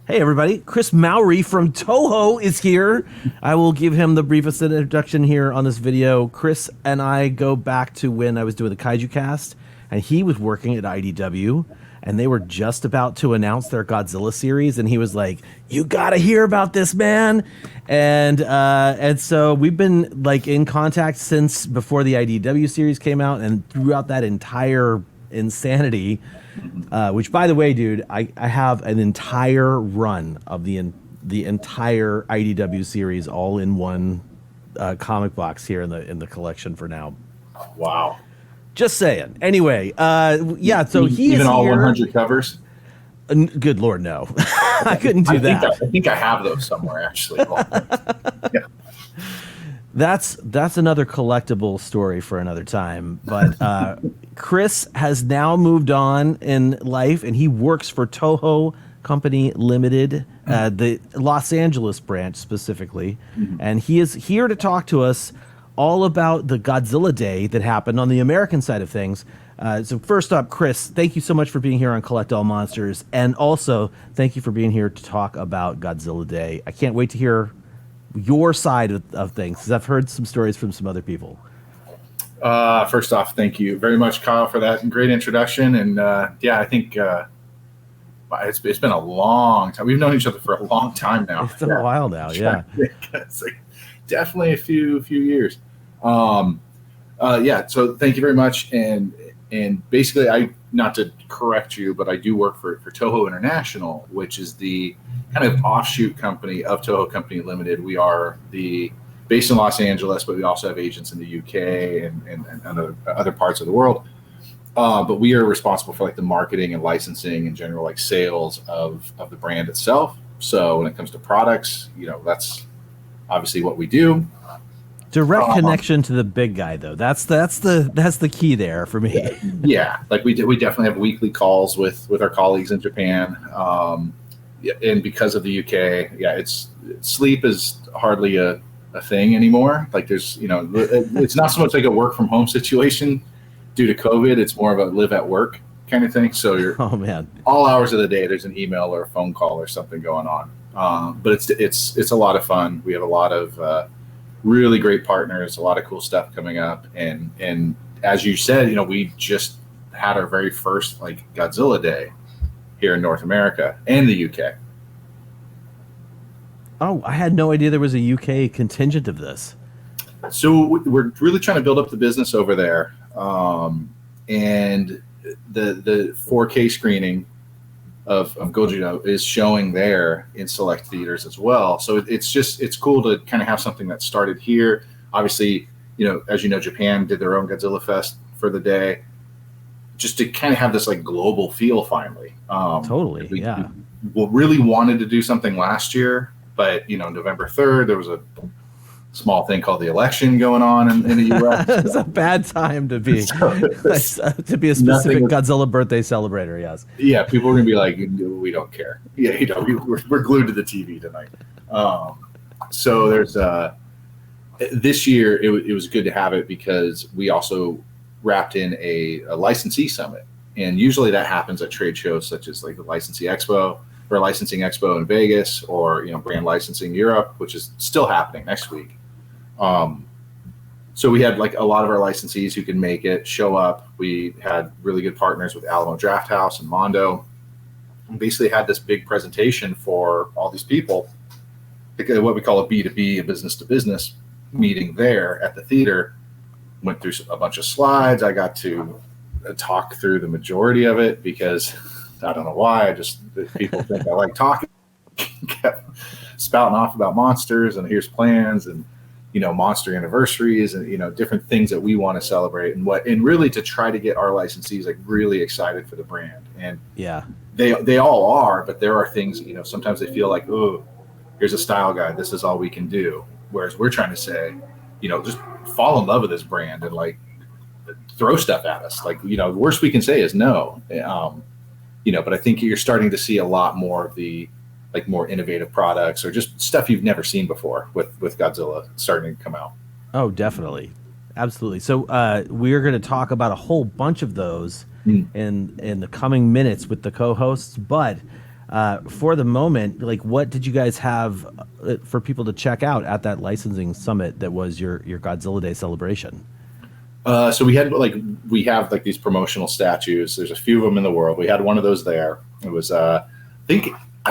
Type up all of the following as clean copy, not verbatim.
Hey, everybody. Chris Mowry from Toho is here. I will give him the briefest introduction here on this video. Chris and I go back to when I was doing the Kaiju Cast, and he was working at IDW, and they were just about to announce their Godzilla series, and he was like, "You gotta hear about this, man!" And so we've been like in contact since before the IDW series came out, and throughout that entire insanity. Which, by the way, dude, I have an entire run of the entire IDW series all in one comic box here in the collection for now. Wow. Just saying. Anyway, yeah. So he even is all here. 100 covers. Good Lord, no! I couldn't do that. I think I have those somewhere actually. Yeah. That's another collectible story for another time. But Chris has now moved on in life, and he works for Toho Company Limited, the Los Angeles branch specifically. Mm-hmm. And he is here to talk to us all about the Godzilla Day that happened on the American side of things. So first up, Chris, thank you so much for being here on Collect All Monsters. And also, thank you for being here to talk about Godzilla Day. I can't wait to hear your side of things, because I've heard some stories from some other people. First off, thank you very much, Kyle, for that great introduction. And yeah, I think it's been a long time. We've known each other for a long time now. It's been a while now, yeah. It's like definitely a few years. Yeah, so thank you very much. And basically, not to correct you, but I do work for Toho International, which is the kind of offshoot company of Toho Company Limited. We are based in Los Angeles, but we also have agents in the UK and other parts of the world. But we are responsible for like the marketing and licensing and general like sales of the brand itself. So when it comes to products, that's obviously what we do. Direct connection to the big guy, though. That's the key there for me. Yeah, like we definitely have weekly calls with our colleagues in Japan. And because of the UK, yeah, sleep is hardly a thing anymore. Like there's, it's not so much like a work from home situation due to COVID. It's more of a live at work kind of thing. So you're all hours of the day, there's an email or a phone call or something going on. But it's a lot of fun. We have a lot of really great partners, a lot of cool stuff coming up. And as you said, we just had our very first like Godzilla Day here in North America and the UK. Oh, I had no idea there was a UK contingent of this. So we're really trying to build up the business over there. And the 4K screening of Godzilla is showing there in select theaters as well. So it's cool to kind of have something that started here. Obviously, as you know, Japan did their own Godzilla Fest for the day, just to kind of have this like global feel finally. Totally, yeah. We really wanted to do something last year, but November 3rd, there was a small thing called the election going on in the U.S. It's a bad time to be a specific Godzilla birthday celebrator. Yes. Yeah, people are gonna be like, we don't care. Yeah, we're glued to the TV tonight. So there's this year it was good to have it because we also wrapped in a licensee summit, and usually that happens at trade shows such as like the Licensing Expo in Vegas, or Brand Licensing Europe, which is still happening next week. So we had like a lot of our licensees who could make it show up. We had really good partners with Alamo Drafthouse and Mondo, and basically had this big presentation for all these people, what we call a B2B, a business to business meeting there at the theater. Went through a bunch of slides. I got to talk through the majority of it because I don't know why. People think I like talking. Kept spouting off about monsters and here's plans and monster anniversaries and different things that we want to celebrate and really to try to get our licensees like really excited for the brand. And yeah, they all are, but there are things sometimes they feel like, oh, here's a style guide, this is all we can do. Whereas we're trying to say, just fall in love with this brand and like throw stuff at us. Like, the worst we can say is no. But I think you're starting to see a lot more of the like more innovative products or just stuff you've never seen before with Godzilla starting to come out. Oh, definitely. Absolutely. So we're going to talk about a whole bunch of those in the coming minutes with the co-hosts. But For the moment, like, what did you guys have for people to check out at that licensing summit that was your Godzilla Day celebration? So we have like these promotional statues. There's a few of them in the world. We had one of those there. It was I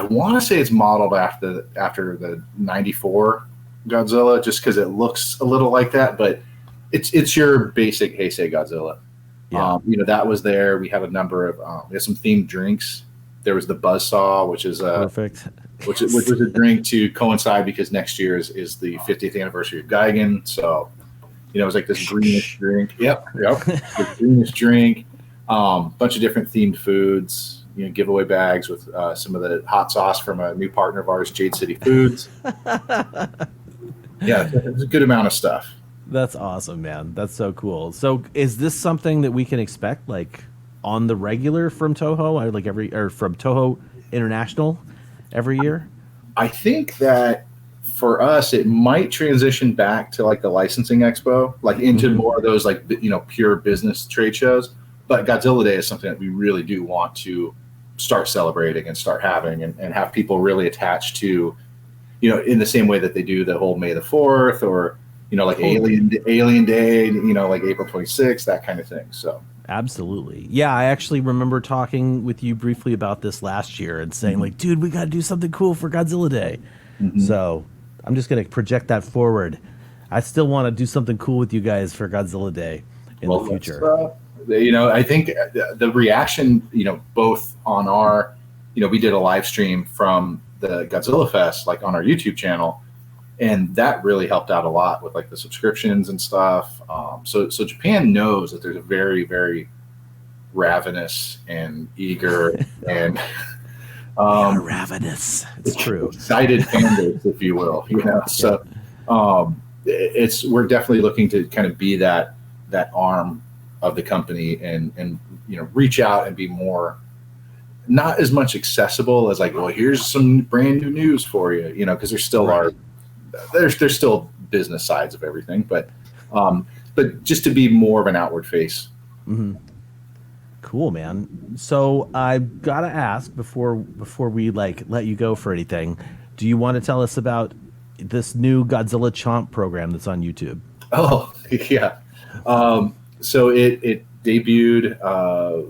want to say it's modeled after the '94 Godzilla, just because it looks a little like that. But it's your basic Heisei Godzilla. Yeah. That was there. We had a number of we had some themed drinks. There was the Buzzsaw, which is Perfect. which was a drink to coincide because next year is the 50th anniversary of Geigen. So, it was like this greenish drink. Yep. The greenish drink. Bunch of different themed foods. Giveaway bags with some of the hot sauce from a new partner of ours, Jade City Foods. Yeah, it's a good amount of stuff. That's awesome, man. That's so cool. So, is this something that we can expect, like, on the regular from Toho, or from Toho International every year? I think that for us, it might transition back to like the licensing expo, like into more of those like pure business trade shows. But Godzilla Day is something that we really do want to start celebrating and start having and have people really attached to, in the same way that they do the whole May the 4th or like Alien Day, like April 26th, that kind of thing. So. Absolutely. Yeah, I actually remember talking with you briefly about this last year and saying, like, dude, we got to do something cool for Godzilla Day. So I'm just going to project that forward. I still want to do something cool with you guys for Godzilla Day in the future. I think the reaction, both on our, we did a live stream from the Godzilla Fest, like on our YouTube channel. And that really helped out a lot with like the subscriptions and stuff. So Japan knows that there's a very, very ravenous and eager and ravenous. It's true. Excited fan base, if you will. So we're definitely looking to kind of be that arm of the company and reach out and be more, not as much accessible as like, well, here's some brand new news for you, because there still are. There's still business sides of everything, but just to be more of an outward face. Cool, man. So I've got to ask before we like let you go for anything. Do you want to tell us about this new Godzilla Chomp program that's on YouTube? Oh yeah. So it debuted.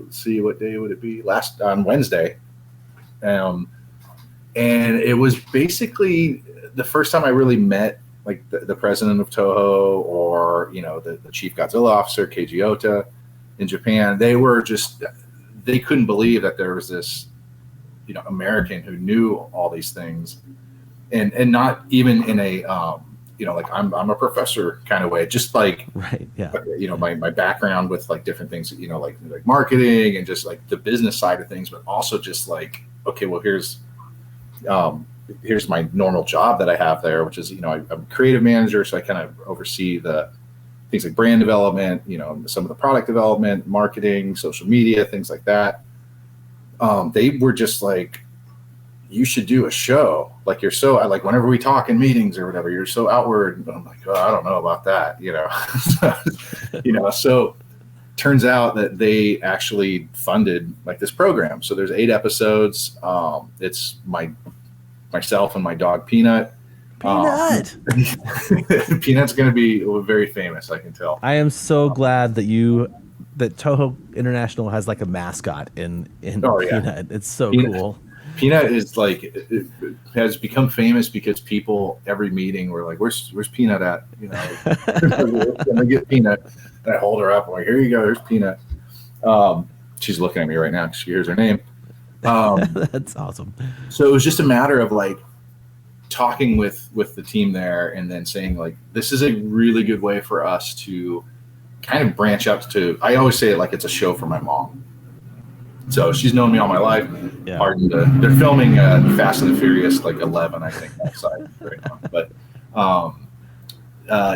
Let's see, what day would it be? On Wednesday. And it was basically the first time I really met like the president of Toho or the chief Godzilla officer, Keiji Ota, in Japan. They couldn't believe that there was this American who knew all these things, and not even in a like I'm a professor kind of way, just like right, yeah, my background with like different things, like marketing and just like the business side of things, but also just like, okay, well here's my normal job that I have there, which is, I'm a creative manager. So I kind of oversee the things like brand development, some of the product development, marketing, social media, things like that. They were just like, you should do a show. Like like whenever we talk in meetings or whatever, you're so outward. And I'm like, oh, I don't know about that, so turns out that they actually funded like this program. So there's 8 episodes. It's myself and my dog Peanut. Peanut. Peanut's going to be very famous, I can tell. I am so glad that Toho International has like a mascot in Peanut. It's so cool. Peanut is like it has become famous because people every meeting were like, "Where's Peanut at?" When I get Peanut, and I hold her up. I'm like, "Here you go. Here's Peanut." She's looking at me right now. She hears her name. That's awesome. So it was just a matter of like talking with the team there and then saying like, this is a really good way for us to kind of branch out to, I always say it like it's a show for my mom. So she's known me all my life. Yeah. They're filming Fast and the Furious like 11, I think, outside right now. But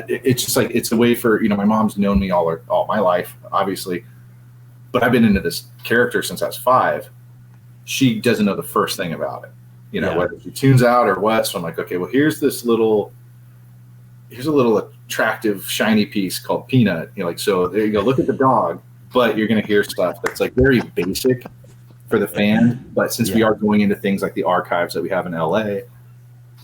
it's just like, it's a way for, my mom's known me all my life, obviously, but I've been into this character since I was 5. She doesn't know the first thing about it, whether she tunes out or what. So I'm like, okay, well, here's a little attractive, shiny piece called Peanut. So there you go. Look at the dog, but you're going to hear stuff that's like very basic for the fan. But since we are going into things like the archives that we have in LA,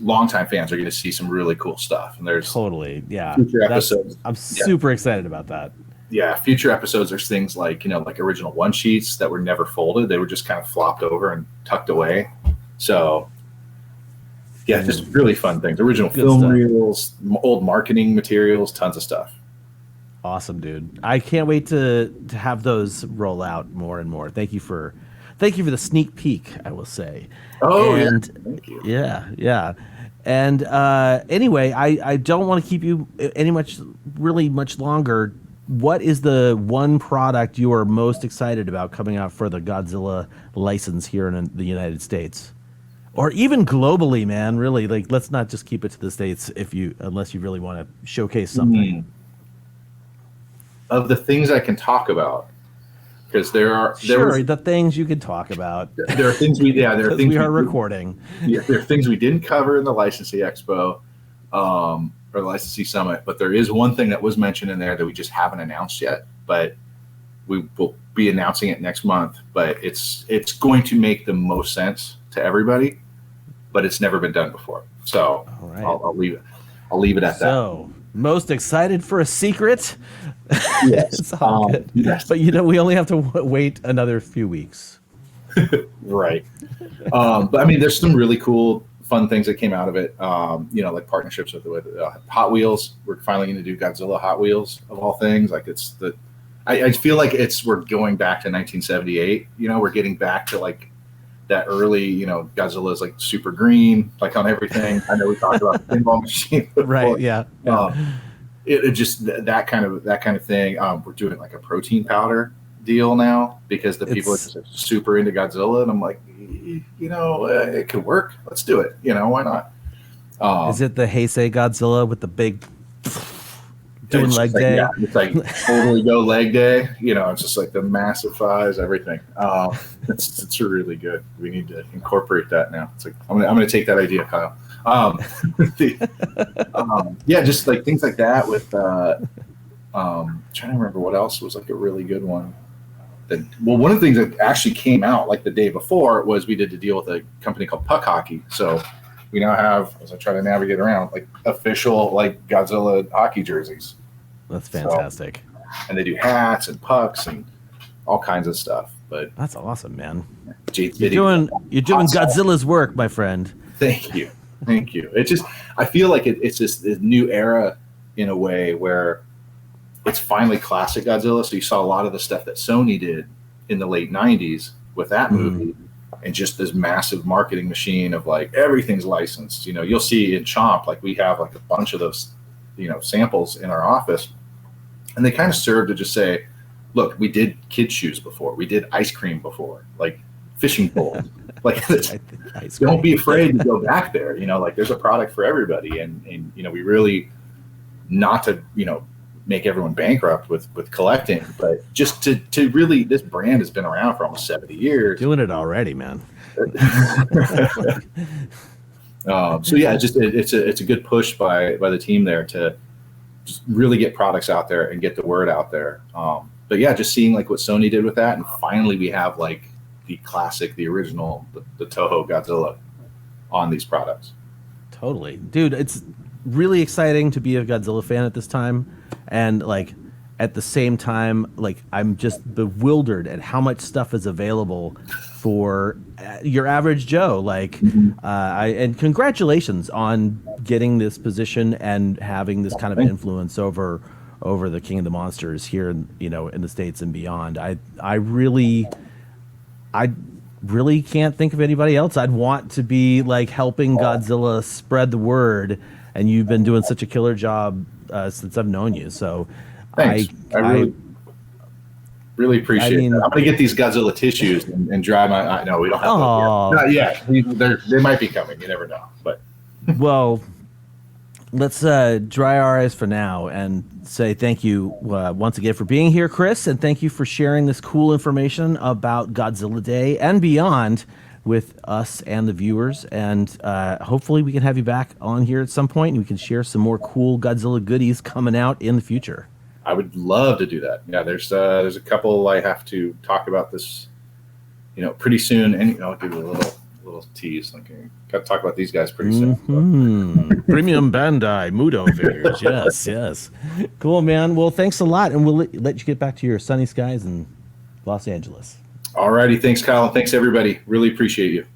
longtime fans are going to see some really cool stuff. And there's future episodes. I'm super excited about that. Yeah, future episodes. There's things like, like original one sheets that were never folded. They were just kind of flopped over and tucked away. So yeah, just really fun things. Original film reels, old marketing materials, tons of stuff. Awesome, dude. I can't wait to have those roll out more and more. Thank you for the sneak peek, I will say. Oh, and thank you. Yeah. And anyway, I don't want to keep you really much longer. What is the one product you are most excited about coming out for the Godzilla license here in the United States? Or even globally, man, really, like, let's not just keep it to the States unless you really want to showcase something. Of the things I can talk about, because the things you can talk about. There are things we recording. Yeah, there are things we didn't cover in the Licensee Expo or the Licensee Summit, but there is one thing that was mentioned in there that we just haven't announced yet, but we will be announcing it next month. But it's going to make the most sense to everybody, but it's never been done before. So I'll leave it at that. So most excited for a secret. Yes. It's all good. Yes. But we only have to wait another few weeks. Right. But I mean, there's some really cool, fun things that came out of it. Like partnerships with Hot Wheels. We're finally going to do Godzilla Hot Wheels of all things. Like I feel like we're going back to 1978. We're getting back to like that early, Godzilla's like super green, like on everything. I know we talked about the pinball machine before. Right. Yeah. It just that kind of thing. We're doing like a protein powder deal now because the people are just super into Godzilla, and I'm like, it could work. Let's do it. Why not? Is it the Heisei Godzilla with the big doing leg day? Yeah, it's like totally go leg day. It's just like the massive thighs, everything. It's really good. We need to incorporate that now. It's like I'm gonna take that idea, Kyle. Just like things like that with trying to remember what else was like a really good one. One of the things that actually came out like the day before was we did the deal with a company called Puck Hockey. So we now have, as I try to navigate around, like official like Godzilla hockey jerseys. That's fantastic. And they do hats and pucks and all kinds of stuff. But that's awesome, man. You're doing Godzilla's work, my friend. Thank you. It's just, I feel like it's just this new era in a way where it's finally classic Godzilla. So you saw a lot of the stuff that Sony did in the late 90s with that movie, and just this massive marketing machine of like everything's licensed. You'll see in Chomp, like we have like a bunch of those, samples in our office, and they kind of serve to just say, look, we did kid shoes before, we did ice cream before, like fishing poles. Like, don't be afraid to go back there. Like there's a product for everybody, and we really, not to make everyone bankrupt with collecting, but just to really, this brand has been around for almost 70 years. Doing it already, man. So yeah, it's a good push by the team there to just really get products out there and get the word out there. But yeah, just seeing like what Sony did with that, and finally we have like the classic, the original, the Toho Godzilla on these products. Totally. Dude, it's really exciting to be a Godzilla fan at this time. And like at the same time, like I'm just bewildered at how much stuff is available for your average Joe. Like, and congratulations on getting this position and having this kind of influence over the King of the Monsters here, in the States and beyond. I really can't think of anybody else I'd want to be like helping Godzilla spread the word, and you've been doing such a killer job since I've known you. So thanks. I really appreciate it. I'm gonna get these Godzilla tissues and dry my. No, we don't have those yet. Not yet. They might be coming. You never know. But well, let's dry our eyes for now and say thank you once again for being here, Chris, and thank you for sharing this cool information about Godzilla Day and beyond with us and the viewers. And hopefully we can have you back on here at some point and we can share some more cool Godzilla goodies coming out in the future. I would love to do that. Yeah, there's a couple I have to talk about this pretty soon, and I'll give you a little tease. Okay, got to talk about these guys pretty soon. Premium Bandai Muto figures. Yes. Cool, man. Well, thanks a lot, and we'll let you get back to your sunny skies in Los Angeles. All righty. Thanks, Kyle. And thanks, everybody. Really appreciate you.